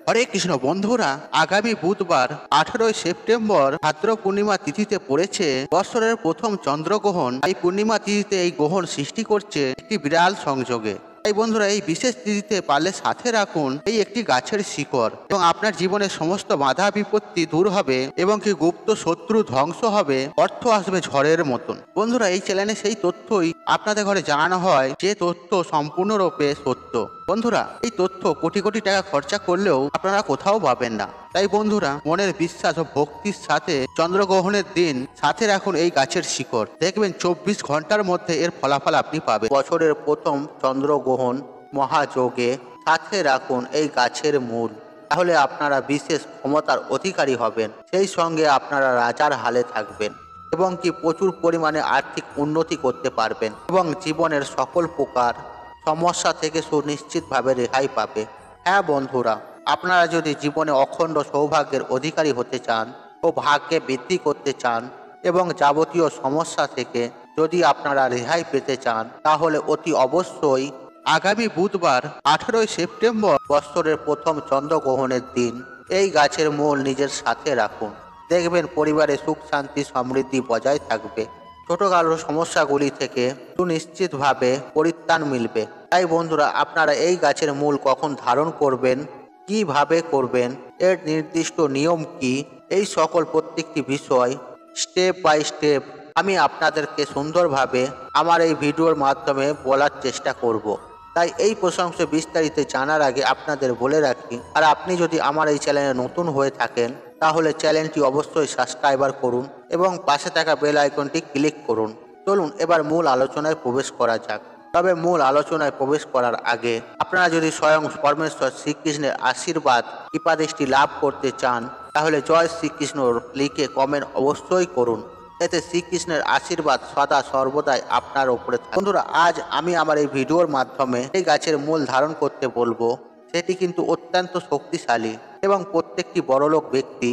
হরে কৃষ্ণ বন্ধুরা, আগামী বুধবার 18 সেপ্টেম্বর ভাদ্র পূর্ণিমা তিথিতে পড়েছে বৎসরের প্রথম চন্দ্রগ্রহণ। এই পূর্ণিমা তিথিতে এই গ্রহণ সৃষ্টি করছে একটি বিরাট সংযোগে। তাই বন্ধুরা, এই বিশেষ তিথিতে পারলে সাথে রাখুন এই একটি গাছের শিকড়, এবং আপনার জীবনের সমস্ত বাধা বিপত্তি দূর হবে এবং কি গুপ্ত শত্রু ধ্বংস হবে, অর্থ আসবে ঝড়ের মতন। বন্ধুরা, এই চ্যানেলে সেই তথ্যই আপনাদের ঘরে জানানো হয় যে তথ্য সম্পূর্ণরূপে সত্য। বন্ধুরা, এই তথ্য কোটি কোটি টাকা খরচা করলেও আপনারা কোথাও পাবেন না। তাই বন্ধুরা, মনের বিশ্বাস ও ভক্তির সাথে চন্দ্রগ্রহণের দিন সাথে রাখুন এই গাছের শিকড়। দেখবেন 24 ঘন্টার মধ্যে এর ফলাফল আপনি পাবেন। বছরের প্রথম চন্দ্রগ্রহণ মহাযোগে সাথে রাখুন এই গাছের মূল, তাহলে আপনারা বিশেষ ক্ষমতার অধিকারী হবেন। সেই সঙ্গে আপনারা রাজার হালে থাকবেন এবং কি প্রচুর পরিমাণে আর্থিক উন্নতি করতে পারবেন এবং জীবনের সকল প্রকার সমস্যা থেকে সুনিশ্চিতভাবে রেহাই পাবে। হ্যাঁ বন্ধুরা, আপনারা যদি জীবনে অখণ্ড সৌভাগ্যের অধিকারী হতে চান ও ভাগ্যে বৃদ্ধি করতে চান এবং যাবতীয় সমস্যা থেকে যদি আপনারা রেহাই পেতে চান, তাহলে অতি অবশ্যই আগামী বুধবার 18 সেপ্টেম্বর বৎসরের প্রথম চন্দ্রগ্রহণের দিন এই গাছের মূল নিজের সাথে রাখুন। দেখবেন পরিবারে সুখ শান্তি সমৃদ্ধি বজায় থাকবে। ছোটখাটো সমস্যাগুলি থেকে সুনিশ্চিতভাবে পরিত্রাণ মিলবে। তাই বন্ধুরা, আপনারা এই গাছের মূল কখন ধারণ করবেন, কিভাবে করবেন, এর নির্দিষ্ট নিয়ম কি, এই সকল প্রত্যেকটি বিষয় স্টেপ বাই স্টেপ আমি আপনাদেরকে সুন্দরভাবে আমার এই ভিডিওর মাধ্যমে বলার চেষ্টা করব। তাই এই প্রসঙ্গে বিস্তারিত জানার আগে আপনাদের বলে রাখি, আর আপনি যদি আমার এই চ্যানেলে নতুন হয়ে থাকেন তাহলে চ্যানেলটি অবশ্যই সাবস্ক্রাইবার করুন এবং পাশে থাকা বেল আইকনটি ক্লিক করুন। চলুন এবার মূল আলোচনায় প্রবেশ করা যাক। তবে মূল আলোচনায় প্রবেশ করার আগে আপনারা যদি স্বয়ং পরমেশ্বর শ্রীকৃষ্ণের আশীর্বাদ কৃপাদৃষ্টি লাভ করতে চান, তাহলে জয় শ্রীকৃষ্ণ লিখে কমেন্ট অবশ্যই করুন। এতে শ্রীকৃষ্ণের আশীর্বাদ সদা সর্বদাই আপনার উপরে থাকে। বন্ধুরা, আজ আমি আমার এই ভিডিওর মাধ্যমে এই গাছের মূল ধারণ করতে বলবো। সেটি কিন্তু অত্যন্ত শক্তিশালী এবং প্রত্যেকটি বড়লোক ব্যক্তি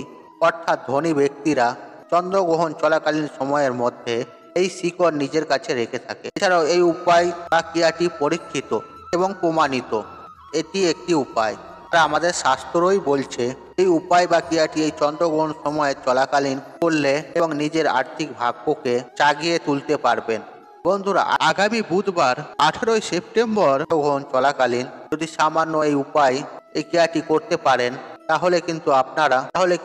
অর্থাৎ ধনী ব্যক্তিরা চন্দ্রগ্রহণ চলাকালীন সময়ের মধ্যে এই শিকড় নিজের কাছে রেখে থাকে। এছাড়াও এই উপায় বা ক্রিয়াটি পরীক্ষিত এবং প্রমাণিত। এটি একটি উপায়, আর আমাদের শাস্ত্রই বলছে এই উপায় বা ক্রিয়াটি এই চন্দ্রগ্রহণ সময়ে চলাকালীন করলে এবং নিজের আর্থিক ভাগ্যকে জাগিয়ে তুলতে পারবেন। বন্ধুরা, আগামী বুধবার 18 সেপ্টেম্বর গ্রহণ চলাকালীন যদি সামান্য এই উপায় এই ক্রিয়াটি করতে পারেন, তাহলে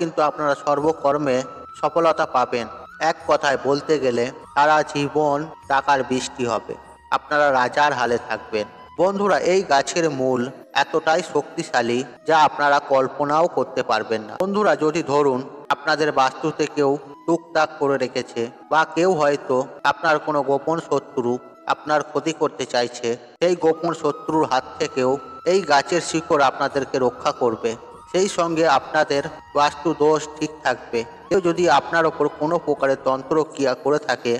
কিন্তু আপনারা সর্বকর্মে সফলতা পাবেন। এক কথায় বলতে গেলে সারা জীবন টাকার বৃষ্টি হবে, আপনারা রাজার হালে থাকবেন। বন্ধুরা, এই গাছের মূল এতটাই শক্তিশালী যা আপনারা কল্পনাও করতে পারবেন না। বন্ধুরা, যদি ধরুন আপনাদের বাস্তুতে কেউ টুকটাক করে রেখেছে বা কেউ হয়তো আপনার কোনো গোপন শত্রু আপনার ক্ষতি করতে চাইছে, সেই গোপন শত্রুর হাত থেকেও এই গাছের শিকড় আপনাদেরকে রক্ষা করবে। সেই সঙ্গে আপনাদের বাস্তু দোষ ঠিক থাকবে। কেউ যদি আপনার ওপর কোনো প্রকারের তন্ত্রক্রিয়া করে থাকে,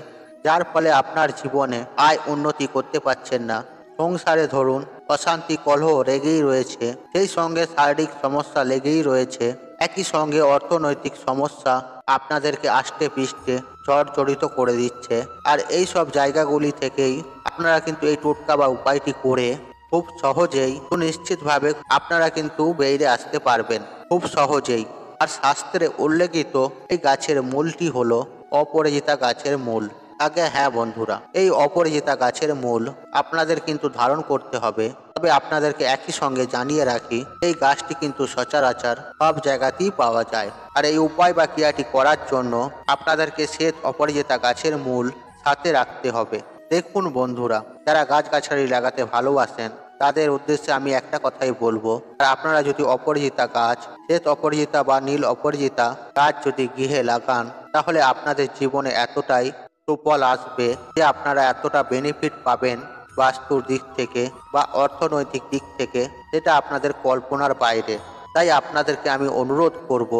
যার ফলে আপনার জীবনে আয় উন্নতি করতে পারছেন না, সংসারে ধরুন অশান্তি কলহ লেগেই রয়েছে, সেই সঙ্গে শারীরিক সমস্যা লেগেই রয়েছে, একই সঙ্গে অর্থনৈতিক সমস্যা আপনাদেরকে আষ্টে পৃষ্ঠে জর্জরিত করে দিচ্ছে, আর এই সব জায়গাগুলি থেকেই আপনারা কিন্তু এই টোটকা বা উপায়টি করে খুব সহজেই সুনিশ্চিতভাবে আপনারা কিন্তু বেরিয়ে আসতে পারবেন খুব সহজেই। আর শাস্ত্রে উল্লেখিত এই গাছের মূলটি হলো অপরাজিতা গাছের মূল। আগে হ্যাঁ বন্ধুরা, এই অপরাজিতা গাছের মূল আপনাদের কিন্তু ধারণ করতে হবে। তবে আপনাদেরকে একই সঙ্গে জানিয়ে রাখি, এই গাছটি কিন্তু সচরাচর সব জায়গাতেই পাওয়া যায়। আর এই উপায় বা ক্রিয়াটি করার জন্য আপনাদেরকে শ্বেত অপরাজিতা গাছের মূল সাথে রাখতে হবে। দেখুন বন্ধুরা, যারা গাছগাছালি লাগাতে ভালোবাসেন তাদের উদ্দেশ্যে আমি একটা কথাই বলবো, আর আপনারা যদি অপরাজিতা গাছ, শ্বেত অপরাজিতা বা নীল অপরাজিতা গাছ যদি গৃহে লাগান, তাহলে আপনাদের জীবনে এতটাই সুফল আসবে যে আপনারা এতটা বেনিফিট পাবেন বাস্তুর দিক থেকে বা অর্থনৈতিক দিক থেকে, যেটা আপনাদের কল্পনার বাইরে। তাই আপনাদেরকে আমি অনুরোধ করব,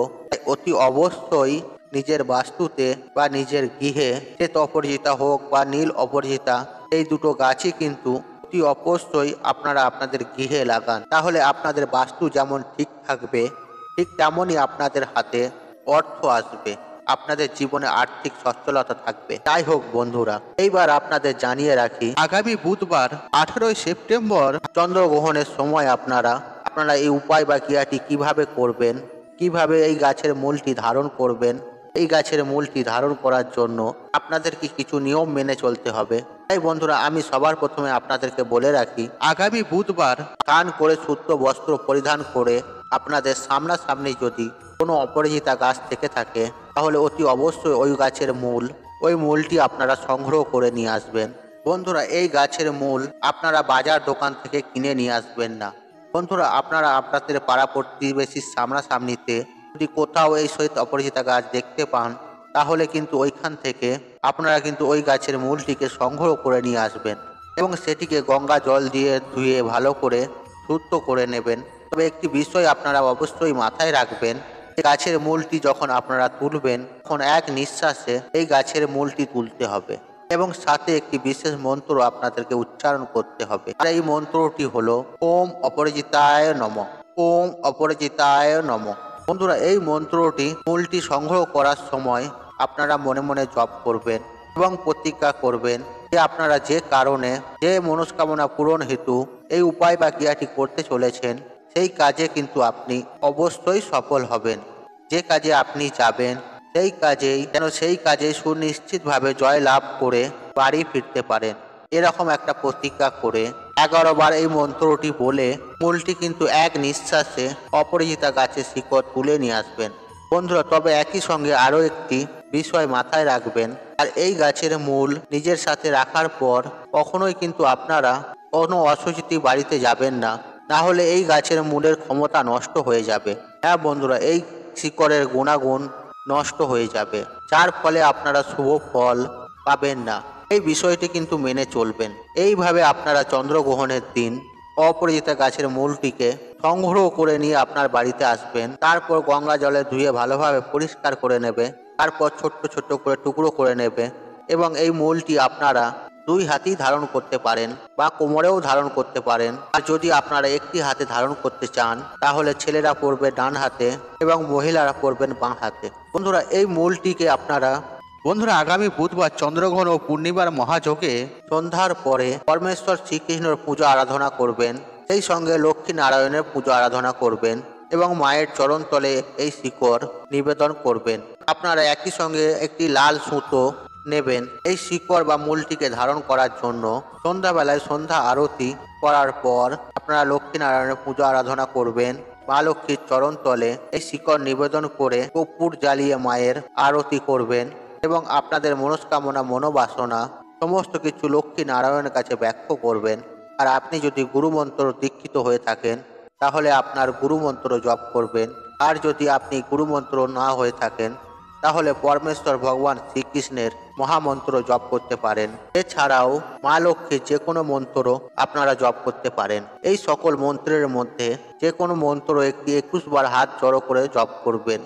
অতি অবশ্যই নিজের বাস্তুতে বা নিজের গৃহে শ্বেত অপরাজিতা হোক বা নীল অপরাজিতা, এই দুটো গাছই কিন্তু অতি অবশ্যই আপনারা আপনাদের গৃহে লাগান। তাহলে আপনাদের বাস্তু যেমন ঠিক থাকবে, ঠিক তেমনই আপনাদের হাতে অর্থ আসবে, আপনাদের জীবনে আর্থিক সচ্ছলতা থাকবে। যাই হোক বন্ধুরা, এইবার আপনাদের জানিয়ে রাখি, আগামী বুধবার 18 সেপ্টেম্বর চন্দ্রগ্রহণের সময় আপনারা আপনারা এই উপায় বা ক্রিয়াটি কিভাবে করবেন, কিভাবে এই গাছের মূলটি ধারণ করবেন। এই গাছের মূলটি ধারণ করার জন্য আপনাদেরকে কিছু নিয়ম মেনে চলতে হবে। তাই বন্ধুরা, আমি সবার প্রথমে আপনাদেরকে বলে রাখি, আগামী বুধবার স্নান করে শুদ্ধ বস্ত্র পরিধান করে আপনাদের সামনাসামনি যদি কোনো অপরাজিতা গাছ থেকে থাকে, তাহলে অতি অবশ্যই ওই গাছের মূল, ওই মূলটি আপনারা সংগ্রহ করে নিয়ে আসবেন। বন্ধুরা, এই গাছের মূল আপনারা বাজার দোকান থেকে কিনে নিয়ে আসবেন না। বন্ধুরা, আপনারা আপনাদের পাড়া প্রতিবেশীর সামনাসামনিতে যদি কোথাও এই সহিত অপরাজিতা গাছ দেখতে পান, তাহলে কিন্তু ওইখান থেকে আপনারা কিন্তু ওই গাছের মূলটিকে সংগ্রহ করে নিয়ে আসবেন এবং সেটিকে গঙ্গা জল দিয়ে ধুয়ে ভালো করে শুদ্ধ করে নেবেন। তবে একটি বিষয় আপনারা অবশ্যই মাথায় রাখবেন, গাছের মূলটি যখন আপনারা তুলবেন, তখন এক নিঃশ্বাসে এই গাছের মূলটি তুলতে হবে এবং সাথে একটি বিশেষ মন্ত্র আপনাদেরকে উচ্চারণ করতে হবে। আর এই মন্ত্রটি হলো ওম অপরাজিতায় নমঃ, ওম অপরাজিতায় নমঃ। বন্ধুরা, এই মন্ত্রটি মূলটি সংগ্রহ করার সময় আপনারা মনে মনে জপ করবেন এবং প্রতিজ্ঞা করবেন যে আপনারা যে কারণে, যে মনস্কামনা পূরণ হেতু এই উপায় বা ক্রিয়াটি করতে চলেছেন, সেই কাজে কিন্তু আপনি অবশ্যই সফল হবেন। যে কাজে আপনি যাবেন সেই কাজে সুনিশ্চিতভাবে জয় লাভ করে বাড়ি ফিরতে পারেন। এরকম একটা প্রতিজ্ঞা করে 11 বার এই মন্ত্রটি বলে মূলটি কিন্তু এক নিঃশ্বাসে অপরাজিতা গাছের শিকড় তুলে নিয়ে আসবেন। বন্ধুরা, তবে একই সঙ্গে আরও একটি বিষয় মাথায় রাখবেন, আর এই গাছের মূল নিজের সাথে রাখার পর কখনোই কিন্তু আপনারা কোনো অসুচিতি বাড়িতে যাবেন না, না হলে এই গাছের মূলের ক্ষমতা নষ্ট হয়ে যাবে। হ্যাঁ বন্ধুরা, এই শিকড়ের গুণাগুণ নষ্ট হয়ে যাবে, যার ফলে আপনারা শুভ ফল পাবেন না। এই বিষয়টি কিন্তু মেনে চলবেন। এইভাবে আপনারা চন্দ্রগ্রহণের দিন অপরাজিতা গাছের মূলটিকে সংগ্রহ করে নিয়ে আপনার বাড়িতে আসবেন। তারপর গঙ্গা জলে ধুয়ে ভালোভাবে পরিষ্কার করে নেবে, তারপর ছোট্ট ছোট্ট করে টুকরো করে নেবে এবং এই মূলটি আপনারা 2 হাতেই ধারণ করতে পারেন বা কোমরেও ধারণ করতে পারেন। আর যদি আপনারা একটি হাতে ধারণ করতে চান, তাহলে ছেলেরা পরবে ডান হাতে এবং মহিলারা পরবেন বাঁ হাতে। বন্ধুরা, এই মূলটিকে আপনারা আগামী বুধবার চন্দ্রগ্রহণ ও পূর্ণিমার মহাযোগে সন্ধ্যার পরে পরমেশ্বর শ্রীকৃষ্ণের পূজা আরাধনা করবেন, সেই সঙ্গে লক্ষ্মী নারায়ণের পূজা আরাধনা করবেন এবং মায়ের চরণতলে এই শিকড় নিবেদন করবেন। আপনারা একই সঙ্গে একটি লাল সুতো নেবেন। এই শিকড় বা মূলটিকে ধারণ করার জন্য সন্ধ্যাবেলায় সন্ধ্যা আরতি করার পর আপনারা লক্ষ্মী নারায়ণের পূজা আরাধনা করবেন। মা লক্ষ্মীর চরণতলে এই শিকড় নিবেদন করে কর্পূর জ্বালিয়ে মায়ের আরতি করবেন এবং আপনাদের মনস্কামনা, মনোবাসনা সমস্ত কিছু লক্ষ্মী নারায়ণের কাছে ব্যক্ত করবেন। আর আপনি যদি গুরুমন্ত্র দীক্ষিত হয়ে থাকেন, তাহলে আপনার গুরুমন্ত্র জপ করবেন। আর যদি আপনি গুরুমন্ত্র না হয়ে থাকেন, তাহলে পরমেশ্বর ভগবান শ্রীকৃষ্ণের মহামন্ত্র জপ করতে পারেন। এছাড়াও মা লক্ষ্মীর যে কোনো মন্ত্র আপনারা জপ করতে পারেন। এই সকল মন্ত্রের মধ্যে যে কোনো মন্ত্র একটি 21 বার হাত জড়ো করে জপ করবেন।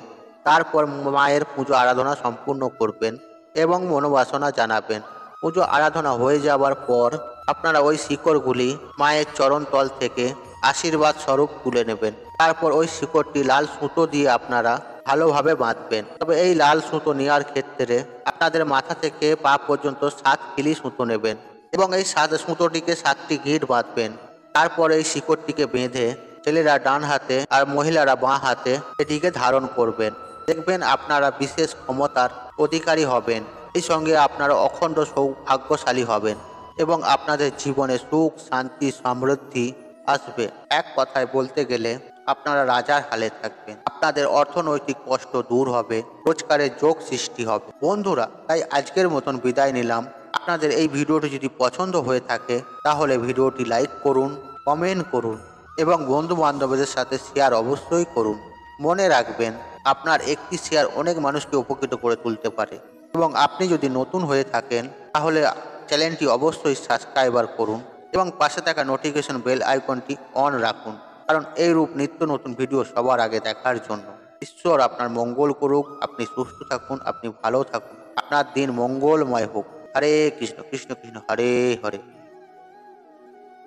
তারপর মায়ের পুজো আরাধনা সম্পূর্ণ করবেন এবং মনোবাসনা জানাবেন। পুজো আরাধনা হয়ে যাওয়ার পর আপনারা ওই শিকড়গুলি মায়ের চরণতল থেকে আশীর্বাদ স্বরূপ তুলে নেবেন। তারপর ওই শিকড়টি লাল সুতো দিয়ে আপনারা ভালোভাবে বাঁধবেন। তবে এই লাল সুতো নেওয়ার ক্ষেত্রে আপনাদের মাথা থেকে পা পর্যন্ত 7 কিলি সুতো নেবেন এবং এই সুতোটিকে 7টি গিঁট বাঁধবেন। তারপর এই শিকড়টিকে বেঁধে ছেলেরা ডান হাতে আর মহিলারা বাঁ হাতে এটিকে ধারণ করবেন। দেখবেন আপনারা বিশেষ ক্ষমতার অধিকারী হবেন। এই সঙ্গে আপনারা অখণ্ড সৌভাগ্যশালী হবেন এবং আপনাদের জীবনে সুখ, শান্তি, সমৃদ্ধি আসবে। এক কথায় বলতে গেলে আপনারা রাজার হালে থাকবেন। আপনাদের অর্থনৈতিক কষ্ট দূর হবে, রোজগারের যোগ সৃষ্টি হবে। বন্ধুরা, তাই আজকের মতন বিদায় নিলাম। আপনাদের এই ভিডিওটি যদি পছন্দ হয়ে থাকে, তাহলে ভিডিওটি লাইক করুন, কমেন্ট করুন এবং বন্ধু বান্ধবদের সাথে শেয়ার অবশ্যই করুন। মনে রাখবেন, আপনার একটি শেয়ার অনেক মানুষকে উপকৃত করে তুলতে পারে। এবং আপনি যদি নতুন হয়ে থাকেন, তাহলে চ্যানেলটি অবশ্যই সাবস্ক্রাইবার করুন এবং পাশে থাকা নোটিফিকেশন বেল আইকনটি অন রাখুন, কারণ এইরূপ নিত্য নতুন ভিডিও সবার আগে দেখার জন্য। ঈশ্বর আপনার মঙ্গল করুক, আপনি সুস্থ থাকুন, আপনি ভালো থাকুন, আপনার দিন মঙ্গলময় হোক। হরে কৃষ্ণ কৃষ্ণ কৃষ্ণ হরে হরে।